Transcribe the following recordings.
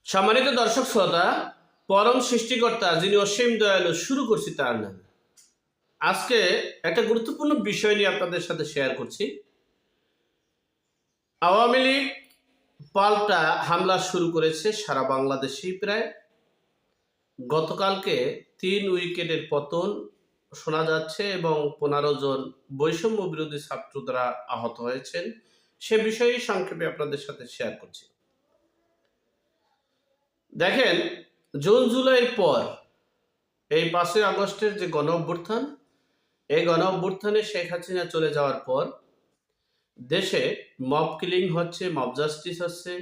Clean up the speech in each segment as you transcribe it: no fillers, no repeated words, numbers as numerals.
সম্মানিত দর্শক শ্রোতা, পরম সৃষ্টিকর্তা যিনি অসীম দয়ালু, শুরু করছি তার নামে। আজকে একটা গুরুত্বপূর্ণ বিষয় নিয়ে আপনাদের সাথে শেয়ার করছি। আওয়ামী লীগ পাল্টা হামলা শুরু করেছে সারা বাংলাদেশেই। প্রায় গতকালকে 3 উইকেটের পতন শোনা যাচ্ছে এবং 15 জন বৈষম্য বিরোধী ছাত্ররা আহত হয়েছেন। সে বিষয়ে সংক্ষেপে আপনাদের সাথে শেয়ার করছি। দেখেন, জুন জুলাইয়ের পর এই 5ই আগস্টের যে গণ অভ্যুত্থান, এই গণ অভ্যুত্থানে শেখ হাসিনা চলে যাওয়ার পর দেশে মব কিলিং হচ্ছে, মব জাস্টিস হচ্ছে,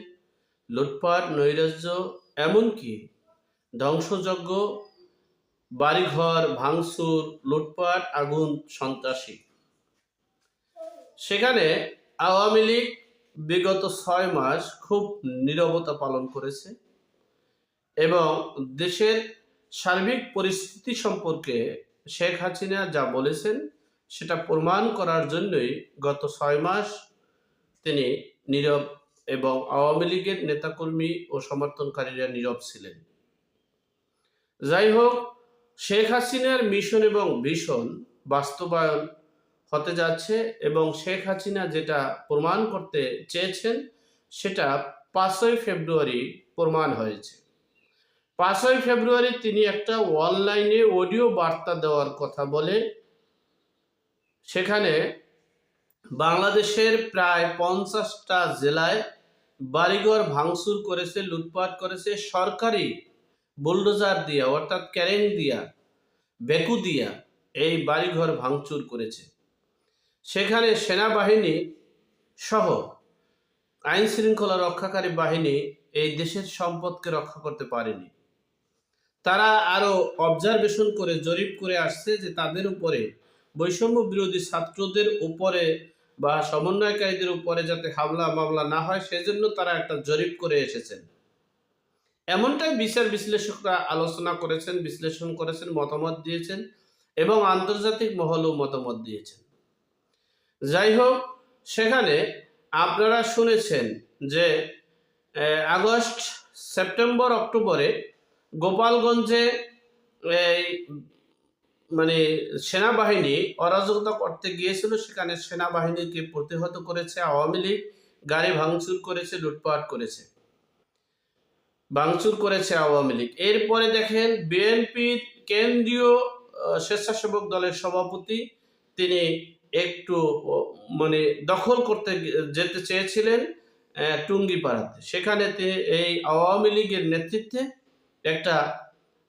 লুটপাট, নৈরাজ্য, এমনকি ধ্বংসযজ্ঞ, বাড়িঘর ভাঙচুর, লুটপাট, আগুন, সন্ত্রাসী। সেখানে আওয়ামী লীগ বিগত 6 মাস খুব নীরবতা পালন করেছে এবং দেশের সার্বিক পরিস্থিতি সম্পর্কে শেখ হাসিনা যা বলেছেন সেটা প্রমাণ করার জন্যই গত 6 মাস তিনি নীরব এবং আওয়ামী লীগের নেতাকর্মী ও সমর্থনকারীরা নীরব ছিলেন। যাই হোক, শেখ হাসিনার মিশন এবং ভিশন বাস্তবায়ন হতে যাচ্ছে এবং শেখ হাসিনা যেটা প্রমাণ করতে চেয়েছেন সেটা 5ই ফেব্রুয়ারি প্রমাণ হয়েছে। 5ই ফেব্রুয়ারি তিনি একটা অনলাইনে অডিও বার্তা দেওয়ার কথা বলে সেখানে বাংলাদেশের প্রায় 50টা জেলায় বাড়িঘর ভাঙচুর করেছে, লুটপাট করেছে, সরকারি বুলডোজার দিয়া অর্থাৎ ক্যারেন দিয়া, বেকু দিয়া এই বাড়িঘর ভাঙচুর করেছে। সেখানে সেনাবাহিনী সহ আইন শৃঙ্খলা রক্ষাকারী বাহিনী এই দেশের সম্পদকে রক্ষা করতে পারেনি। তারা আরো অবজারভেশন করে জরিপ করে আসছে যে তাদের উপরে, বৈষম্য বিরোধী ছাত্রদের উপরে বা সমন্বয়কারীদের উপরে যাতে হামলা মামলা না হয় সেজন্য তারা একটা জরিপ করে এসেছেন। এমনটাই বিচার বিশ্লেষকরা আলোচনা করেছেন, বিশ্লেষণ করেছেন, মতামত দিয়েছেন এবং আন্তর্জাতিক মহলও মতামত দিয়েছেন। যাই হোক, সেখানে আপনারা শুনেছেন যে আগস্ট, সেপ্টেম্বর, অক্টোবরে গোপালগঞ্জে এই সেনাবাহিনী অরাজকতা করতে গিয়েছিল, সেখানে সেনাবাহিনীকে প্রতিহত করেছে আওয়ামী লীগ, গাড়ি ভাঙচুর করেছে, লুটপাট করেছে, ভাঙচুর করেছে আওয়ামী লীগ। এরপরে দেখেন বিএনপির কেন্দ্রীয় স্বেচ্ছাসেবক দলের সভাপতি তিনি একটু দখল করতে যেতে চেয়েছিলেন টুঙ্গিপাড়াতে। সেখানে তিনি এই আওয়ামী লীগের নেতৃত্বে একটা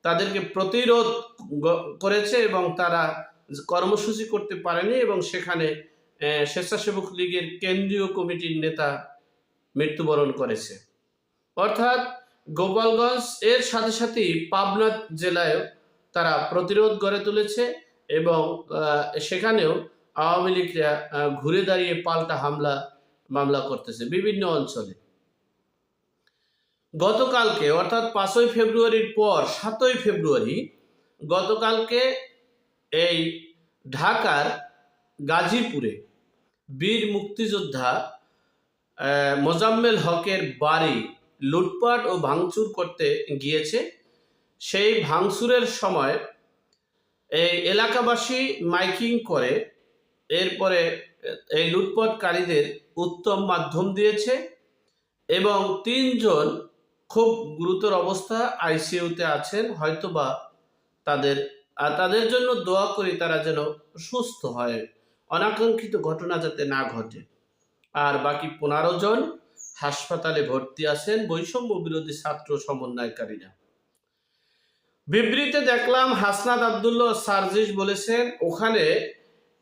তাদেরকে প্রতিরোধ করেছে এবং তারা কর্মসূচি করতে পারেনি এবং সেখানে স্বেচ্ছাসেবক লীগের কেন্দ্রীয় কমিটির নেতা মৃত্যুবরণ করেছে। অর্থাৎ গোপালগঞ্জ এর সাথে সাথেই পাবনা জেলায়ও তারা প্রতিরোধ গড়ে তুলেছে এবং সেখানেও আওয়ামী লীগরা ঘুরে দাঁড়িয়ে পাল্টা হামলা মামলা করতেছে বিভিন্ন অঞ্চলে। গতকালকে অর্থাৎ 5ই ফেব্রুয়ারির পর 7ই ফেব্রুয়ারি গতকালকে এই ঢাকার গাজীপুরে বীর মুক্তিযোদ্ধা মোজাম্মেল হকের বাড়ি লুটপাট ও ভাঙচুর করতে গিয়েছে। সেই ভাঙচুরের সময় এই এলাকাবাসী মাইকিং করে এরপরে এই লুটপাটকারীদের উত্তম মাধ্যম দিয়েছে এবং 3 জন খুব গুরুতর অবস্থা আইসিইউতে আছেন। হয়তোবা তাদের জন্য দোয়া করি তারা যেন সুস্থ হয়, অনাকাঙ্ক্ষিত ঘটনা যাতে না ঘটে। আর বাকি 15 জন হাসপাতালে ভর্তি আছেন বৈষম্য বিরোধী ছাত্র সমন্বয়কারীরা। বিবৃতিতে দেখলাম হাসনাত আব্দুল্লাহ সার্জিস বলেছেন ওখানে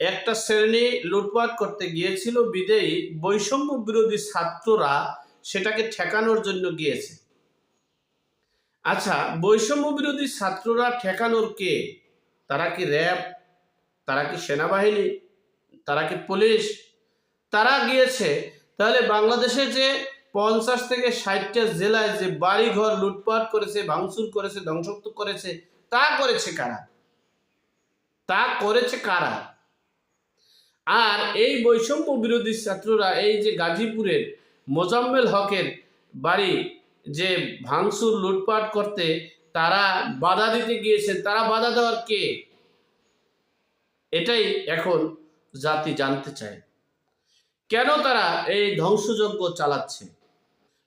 একটা শ্রেণী লুটপাট করতে গিয়েছিল বিদেয়ী বৈষম্য বিরোধী ছাত্ররা সেটাকে ঠেকানোর জন্য গিয়েছে। আচ্ছা, বৈষম্য বিরোধী ছাত্ররা ঠেকানোর কে? তারা কি র্যাব? তারা কি সেনাবাহিনী? তারা কি পুলিশ? তারা গিয়েছে। তাহলে বাংলাদেশে যে 50 থেকে 60টা জেলায় যে বাড়িঘর লুটপাট করেছে, ভাঙচুর করেছে, ধ্বংস করেছে, তা করেছে কারা? তা করেছে কারা? আর এই বৈষম্য বিরোধী ছাত্ররা এই যে গাজীপুরের মোজাম্মেল হকের বাড়ি যে ভাঙচুর লুটপাট করতে তারা বাধা দিতে গিয়েছেন, তারা বাধা দেওয়ার কে? এটাই এখন জাতি জানতে চায়। কেন তারা এই ধ্বংসযজ্ঞ চালাচ্ছে?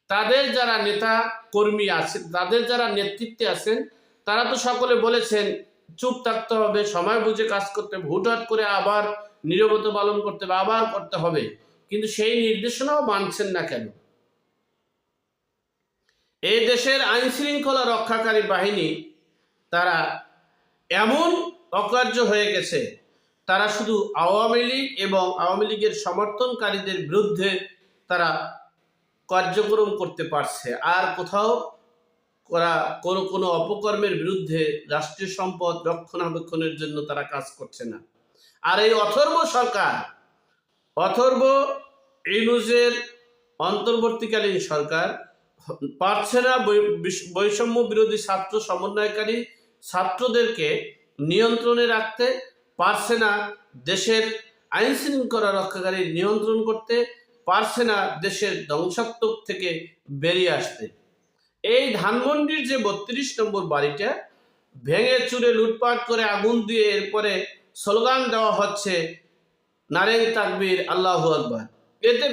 তাদের যারা নেতা কর্মী আছেন, তাদের যারা নেতৃত্বে আছেন, তারা তো সকলে বলেছেন চুপ থাকতে হবে, সময় বুঝে কাজ করতে হবে, হুটহাট করে আবার নীরবতা পালন করতে হবে, আবার করতে হবে। কিন্তু সেই নির্দেশনাও মানছেন না কেন? এই দেশের আইন শৃঙ্খলা রক্ষাকারী বাহিনী তারা এমন অকার্য হয়ে গেছে, তারা শুধু আওয়ামী লীগ এবং আওয়ামী লীগের সমর্থনকারীদের বিরুদ্ধে তারা কার্যক্রম করতে পারছে, আর কোথাও কোনো অপকর্মের বিরুদ্ধে রাষ্ট্রীয় সম্পদ রক্ষণাবেক্ষণের জন্য তারা কাজ করছে না। আর এই অথর্ব ইউনূসের অন্তর্বর্তীকালীন সরকার পারছে না বৈষম্য বিরোধী ছাত্র সমন্বয়কারী ছাত্রদেরকে নিয়ন্ত্রণে রাখতে, পারছে না দেশের আইন শৃঙ্খলা রক্ষাকারী নিয়ন্ত্রণ করতে, পারছে না দেশের ধ্বংসাত্মক থেকে বেরিয়ে আসতে। এই ধানমন্ডির যে ৩২ নম্বর বাড়িটা ভেঙে চুরে লুটপাট করে আগুন দিয়ে এরপরে স্লোগান দেওয়া হচ্ছে নারে তাকবীর আল্লাহু আকবার। এতে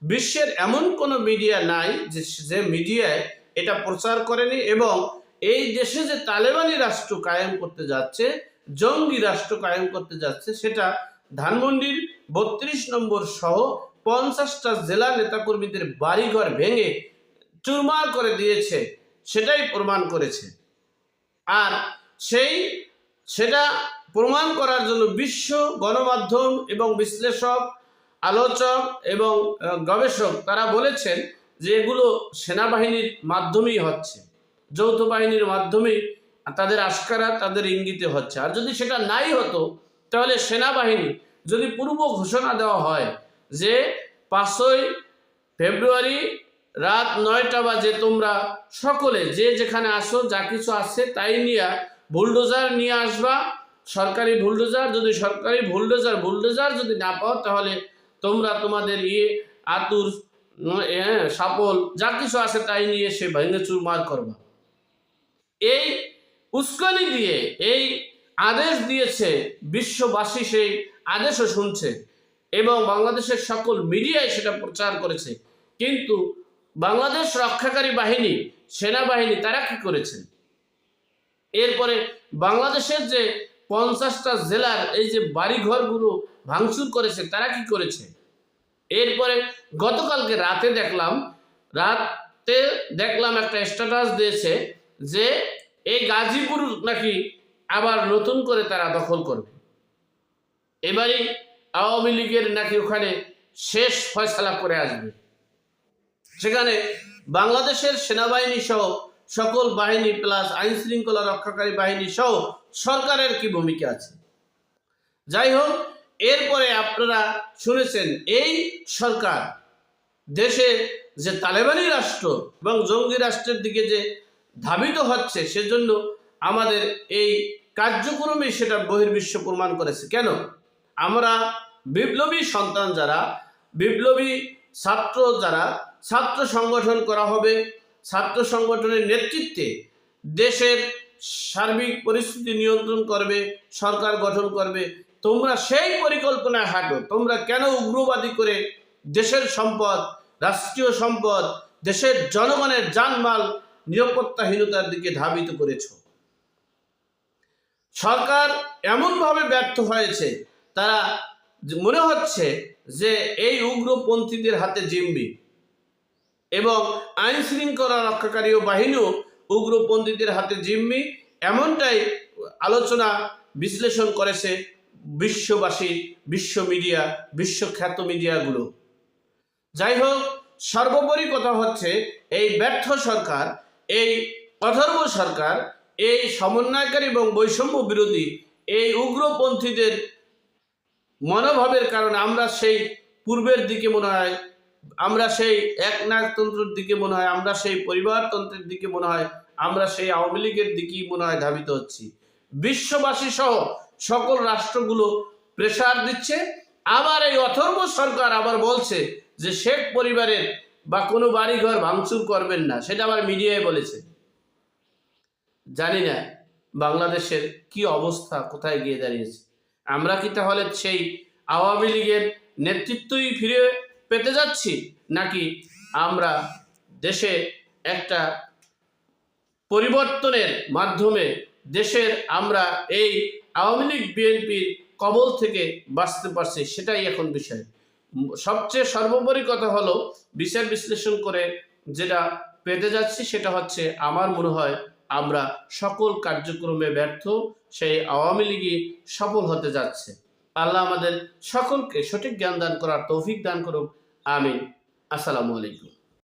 বিশ্বের এমন কোনো মিডিয়া নাই যে মিডিয়ায় এটা প্রচার করেনি, এবং এই দেশে যে তালেবানি রাষ্ট্র কায়েম করতে যাচ্ছে, জঙ্গি রাষ্ট্র কায়েম করতে যাচ্ছে, সেটা ধানমন্ডির ৩২ নম্বর সহ 50টা জেলা নেতাকর্মীদের বাড়িঘর ভেঙে চুরমার করে দিয়েছে, সেটাই প্রমাণ করেছে। আর সেটা প্রমাণ করার জন্য বিশ্ব গণমাধ্যম এবং বিশ্লেষক, আলোচক এবং গবেষক তারা বলেছেন যে এগুলো সেনাবাহিনীর মাধ্যমেই হচ্ছে, যৌথ বাহিনীর মাধ্যমেই তাদের আশকারা, তাদের ইঙ্গিতে হচ্ছে। আর যদি সেটা নাই হতো, তাহলে সেনাবাহিনী যদি পূর্ব ঘোষণা দেওয়া হয় যে 5ই ফেব্রুয়ারি রাত 9টা বাজে তোমরা সকলে যে যেখানে আসো, যা কিছু আছে তাই নিয়ে বুলডোজার নিয়ে আসবা, সরকারি বুলডোজার, যদি সরকারি বুলডোজার যদি না পাও, তাহলে তোমরা তোমাদের আতুর সাপল যা কিছু আছে তাই নিয়ে সে ভেঙে চুরমার করবা। এই উস্কানি দিয়ে এই আদেশ দিয়েছে, বিশ্ববাসী সেই আদেশও শুনছে এবং বাংলাদেশের সকল মিডিয়ায় সেটা প্রচার করেছে। কিন্তু বাংলাদেশ রক্ষাকারী বাহিনী, সেনাবাহিনী তারা কি করেছেন? এরপরে বাংলাদেশের যে 50টা জেলার এই যে বাড়িঘরগুলো ভাঙচুর করেছে, তারা কি করেছে? এরপরে গতকালকে রাতে দেখলাম একটা স্ট্যাটাস দিয়েছে যে এই গাজীপুর নাকি আবার নতুন করে তারা দখল করবে। এবারই আওয়ামী লীগের নাকি ওখানে শেষ ফয়সালা করে আসবে। সেখানে বাংলাদেশের সেনাবাহিনী সহ সকল বাহিনী প্লাস আইন শৃঙ্খলা রক্ষাকারী বাহিনী সহ সরকারের কি ভূমিকা আছে? যাই হোক, এরপরে আপনারা শুনেছেন এই সরকার দেশে যে তালেবানি রাষ্ট্র এবং জঙ্গি রাষ্ট্রের দিকে যে ধাবিত হচ্ছে, সেজন্য আমাদের এই কার্যক্রমে সেটা বহির্বিশ্ব প্রমাণ করেছে। কেন? আমরা বিপ্লবী সন্তান যারা, বিপ্লবী ছাত্র সংগঠন করা হবে, ছাত্র সংগঠনের নেতৃত্বে দেশের সার্বিক পরিস্থিতি নিয়ন্ত্রণ করবে, সরকার গঠন করবে। তোমরা সেই পরিকল্পনায় হাঁটো। তোমরা কেন উগ্রবাদী করে দেশের সম্পদ, রাষ্ট্রীয় সম্পদ, দেশের জনগণের জানমাল নিরাপত্তাহীনতার দিকে ধাবিত করেছ? সরকার এমনভাবে ব্যর্থ হয়েছে, তারা মনে হচ্ছে যে এই উগ্রপন্থীদের হাতে জিম্মি, এবং আইন শৃঙ্খলা রক্ষাকারী বাহিনীও উগ্রপন্থীদের হাতে জিম্মি, এমনটাই আলোচনা বিশ্লেষণ করেছে বিশ্ববাসী, বিশ্ব মিডিয়া, বিশ্বখ্যাত মিডিয়াগুলো। যাই হোক, সর্বোপরি কথা হচ্ছে এই ব্যর্থ সরকার, এই অথর্ব সরকার, এই সমন্বয়কারী এবং বৈষম্য বিরোধী এই উগ্রপন্থীদের মনোভাবের কারণে আমরা সেই পূর্বের দিকে মনে হয়, আমরা সেই একনায়কতন্ত্রের দিকে মনে হয়, আমরা সেই পরিবারতন্ত্রের দিকে মনে হয়, আমরা সেই আওয়ামী লীগের দিকেই মনে হয় ধাবিত হচ্ছি। বিশ্ববাসী সহ সকল রাষ্ট্রগুলো প্রেসার দিচ্ছে। আবার এই অথর্ব সরকার আবার বলছে যে শেখ পরিবারের বা কোনো বাড়িঘর ভাঙচুর করবেন না, সেটা আবার মিডিয়ায় বলেছে। জানি না বাংলাদেশের কি অবস্থা, কোথায় গিয়ে দাঁড়িয়েছে। আমরা কি তাহলে সেই আওয়ামী লীগের নেতৃত্বই ফিরে পেতে যাচ্ছি, নাকি আমরা দেশে একটা পরিবর্তনের মাধ্যমে দেশের আমরা এই আওয়ামী লীগ বিএনপির কবল থেকে বাঁচতে পারছি, সেটাই এখন বিষয়। সবচেয়ে সর্বোপরি কথা হলো, বিচার বিশ্লেষণ করে যেটা পেতে যাচ্ছি সেটা হচ্ছে, আমার মনে হয় আমরা সকল কার্যক্রমে ব্যর্থ, সেই আওয়ামী লীগই সফল হতে যাচ্ছে। আল্লাহ আমাদের সকলকে সঠিক জ্ঞান দান করার তৌফিক দান করুক, আমিন। আসসালামু আলাইকুম।